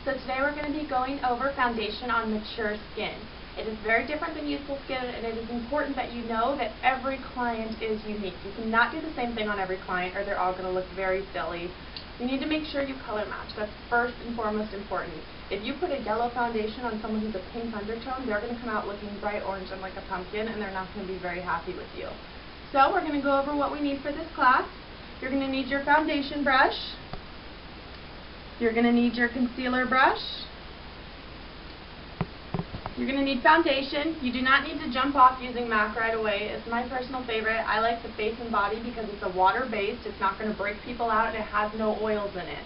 So today we're going to be going over foundation on mature skin. It is very different than youthful skin, and it is important that you know that every client is unique. You cannot do the same thing on every client or they're all going to look very silly. You need to make sure you color match. That's first and foremost important. If you put a yellow foundation on someone who's a pink undertone, they're going to come out looking bright orange and like a pumpkin, and they're not going to be very happy with you. So we're going to go over what we need for this class. You're going to need your foundation brush. You're going to need your concealer brush. You're going to need foundation. You do not need to jump off using MAC right away. It's my personal favorite. I like the face and body because it's a water-based. It's not going to break people out, and it has no oils in it.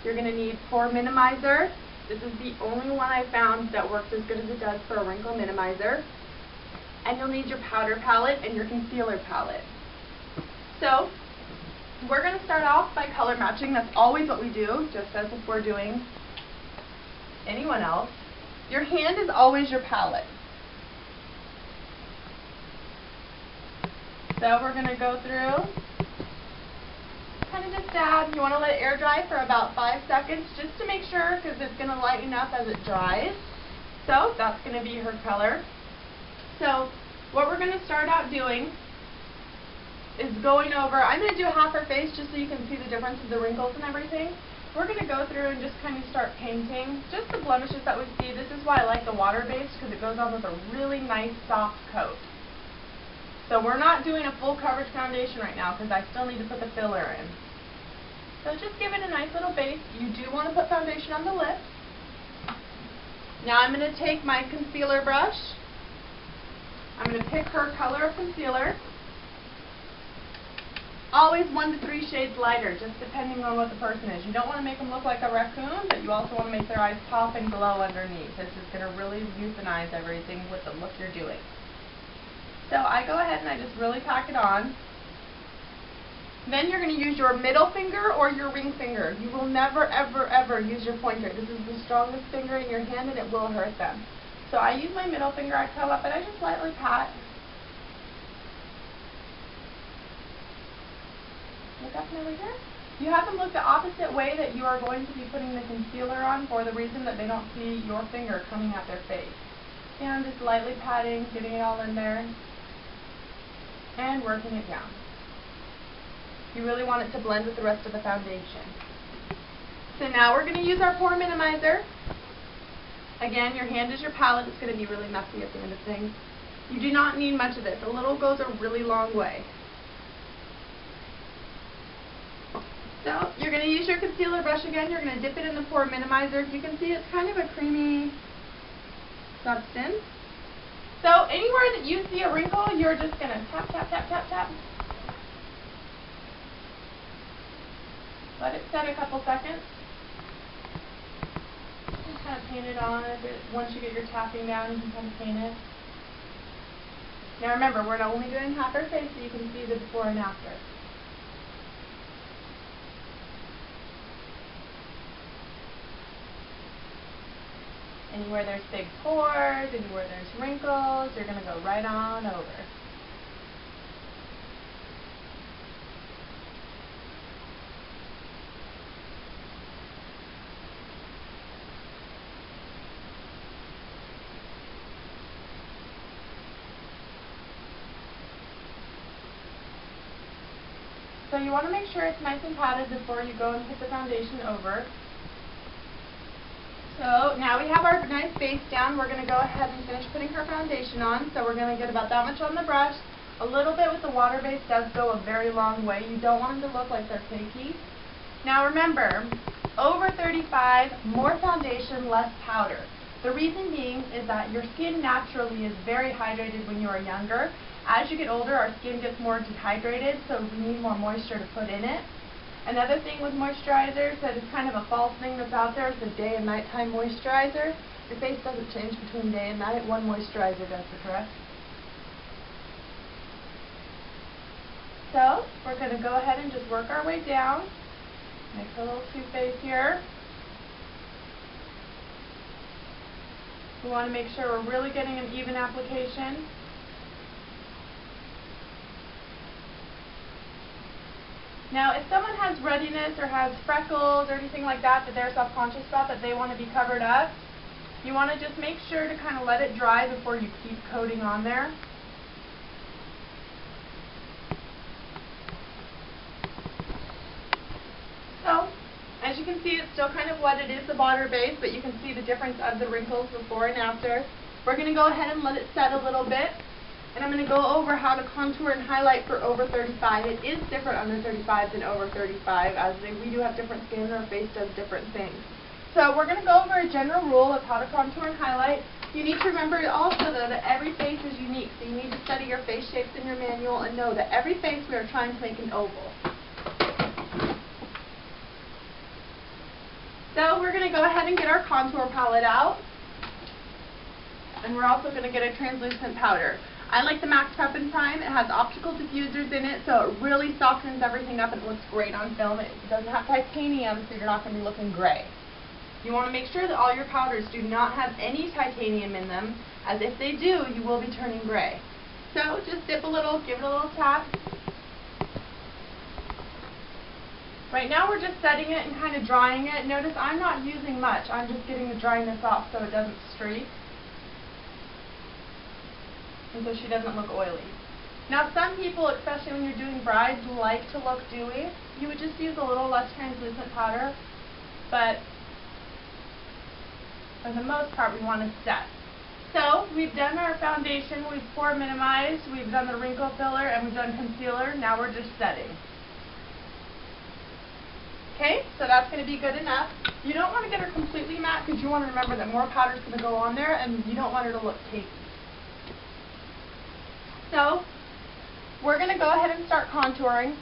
You're going to need pore minimizer. This is the only one I found that works as good as it does for a wrinkle minimizer. And you'll need your powder palette and your concealer palette. So, we're going to start off by color matching. That's always what we do, just as if we're doing anyone else. Your hand is always your palette. So we're going to go through, kind of just dab. You want to let it air dry for about 5 seconds just to make sure, because it's going to lighten up as it dries. So that's going to be her color. So what we're going to start out doing is going over, I'm going to do half her face just so you can see the difference of the wrinkles and everything. We're going to go through and just kind of start painting just the blemishes that we see. This is why I like the water-based, because it goes on with a really nice soft coat. So we're not doing a full coverage foundation right now because I still need to put the filler in. So just give it a nice little base. You do want to put foundation on the lips. Now I'm going to take my concealer brush. I'm going to pick her color of concealer. Always 1 to 3 shades lighter, just depending on what the person is. You don't want to make them look like a raccoon, but you also want to make their eyes pop and glow underneath. This is going to really euphemize everything with the look you're doing. So I go ahead and I just really pack it on. Then you're going to use your middle finger or your ring finger. You will never, ever, ever use your pointer. This is the strongest finger in your hand and it will hurt them. So I use my middle finger, I come up and I just lightly pat. Look up and over here. You have them look the opposite way that you are going to be putting the concealer on, for the reason that they don't see your finger coming at their face. And just lightly patting, getting it all in there, and working it down. You really want it to blend with the rest of the foundation. So now we're going to use our pore minimizer. Again, your hand is your palette. It's going to be really messy at the end of things. You do not need much of this. A little goes a really long way. So you're going to use your concealer brush again. You're going to dip it in the pore minimizer. You can see it's kind of a creamy substance. So anywhere that you see a wrinkle, you're just going to tap, tap, tap, tap, tap. Let it set a couple seconds. And kind of paint it on. Once you get your tapping down, you can kind of paint it. Now remember, we're only doing half her face so you can see the before and after. Anywhere there's big pores, anywhere there's wrinkles, you're going to go right on over. So you want to make sure it's nice and padded before you go and put the foundation over. So now we have our nice base down. We're going to go ahead and finish putting her foundation on. So we're going to get about that much on the brush. A little bit with the water base does go a very long way. You don't want them to look like they're cakey. Now remember, over 35, more foundation, less powder. The reason being is that your skin naturally is very hydrated when you are younger. As you get older, our skin gets more dehydrated, so we need more moisture to put in it. Another thing with moisturizers that is kind of a false thing that's out there is the day and nighttime moisturizer. Your face doesn't change between day and night. One moisturizer does the rest. So we're going to go ahead and just work our way down. Make a little two-face here. We want to make sure we're really getting an even application. Now, if someone has ruddiness or has freckles or anything like that that they're self-conscious about that they want to be covered up, you want to just make sure to kind of let it dry before you keep coating on there. So, as you can see, it's still kind of wet. It is the water base, but you can see the difference of the wrinkles before and after. We're going to go ahead and let it set a little bit. And I'm going to go over how to contour and highlight for over 35. It is different under 35 than over 35, as we do have different skin and our face does different things. So we're going to go over a general rule of how to contour and highlight. You need to remember also, though, that every face is unique. So you need to study your face shapes in your manual and know that every face we are trying to make an oval. So we're going to go ahead and get our contour palette out. And we're also going to get a translucent powder. I like the Max Prep and Prime. It has optical diffusers in it, so it really softens everything up and it looks great on film. It doesn't have titanium, so you're not going to be looking gray. You want to make sure that all your powders do not have any titanium in them, as if they do, you will be turning gray. So just dip a little, give it a little tap. Right now we're just setting it and kind of drying it. Notice I'm not using much. I'm just getting the dryness off so it doesn't streak, and so she doesn't look oily. Now some people, especially when you're doing brides, like to look dewy. You would just use a little less translucent powder, but for the most part we want to set. So we've done our foundation, we've pore minimized, we've done the wrinkle filler, and we've done concealer. Now we're just setting. Okay, so that's going to be good enough. You don't want to get her completely matte because you want to remember that more powder is going to go on there and you don't want her to look cakey. So, we're going to go ahead and start contouring.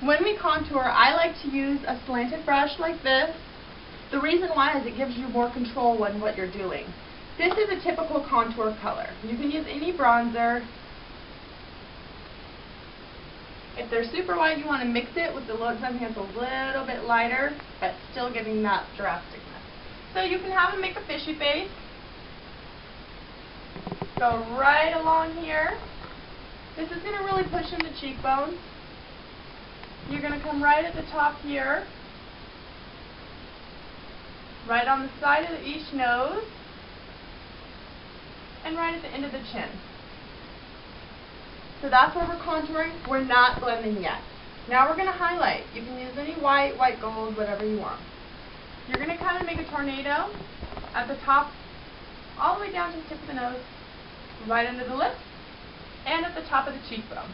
When we contour, I like to use a slanted brush like this. The reason why is it gives you more control on what you're doing. This is a typical contour color. You can use any bronzer. If they're super white, you want to mix it with something that's a little bit lighter, but still giving that drasticness. So you can have them make a fishy face. Go right along here. This is going to really push in the cheekbones. You're going to come right at the top here, right on the side of each nose, and right at the end of the chin. So that's where we're contouring. We're not blending yet. Now we're going to highlight. You can use any white, white gold, whatever you want. You're going to kind of make a tornado at the top, all the way down to the tip of the nose, right under the lip, and at the top of the cheekbone.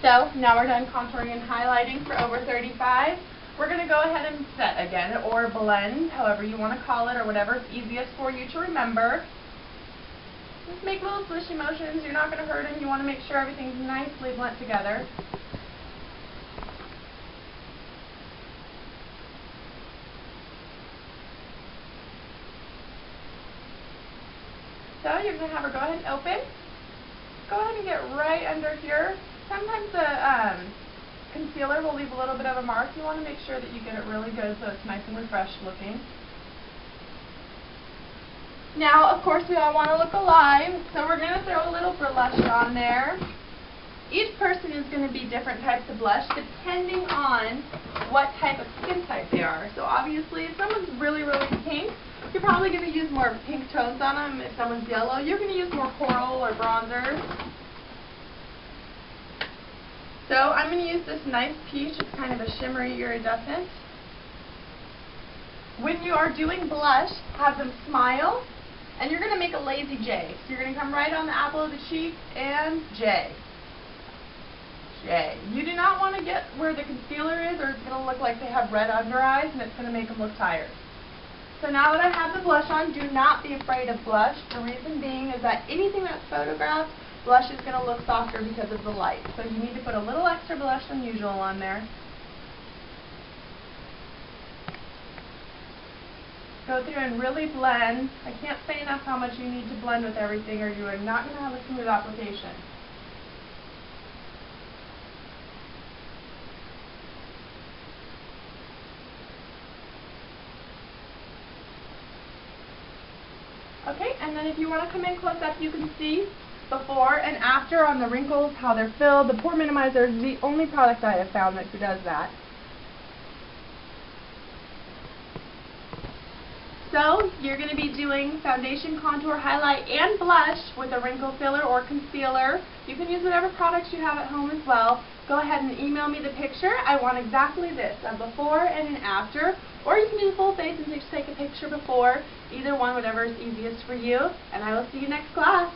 So now we're done contouring and highlighting for over 35. We're going to go ahead and set again, or blend, however you want to call it, or whatever is easiest for you to remember. Just make little swishy motions. You're not going to hurt them. You want to make sure everything's nicely blended together. So you're going to have her go ahead and open. Go ahead and get right under here. Sometimes the concealer will leave a little bit of a mark. You want to make sure that you get it really good so it's nice and refreshed looking. Now, of course, we all want to look alive, so we're going to throw a little blush on there. Each person is going to be different types of blush depending on what type of skin type they are. So obviously, if someone's really, really pink, you're probably going to use more pink tones on them. If someone's yellow, you're going to use more coral or bronzers. So I'm going to use this nice peach. It's kind of a shimmery iridescent. When you are doing blush, have them smile. And you're going to make a lazy J. So you're going to come right on the apple of the cheek and J. J. You do not want to get where the concealer is, or it's going to look like they have red under eyes and it's going to make them look tired. So now that I have the blush on, do not be afraid of blush. The reason being is that anything that's photographed, blush is going to look softer because of the light. So you need to put a little extra blush than usual on there. Go through and really blend. I can't say enough how much you need to blend with everything, or you are not going to have a smooth application. Okay, and then if you want to come in close up, you can see before and after on the wrinkles, how they're filled. The Pore Minimizer is the only product I have found that does that. So you're going to be doing foundation, contour, highlight, and blush with a wrinkle filler or concealer. You can use whatever products you have at home as well. Go ahead and email me the picture. I want exactly this, a before and an after. Or you can do the full face and just take a picture before. Either one, whatever is easiest for you. And I will see you next class.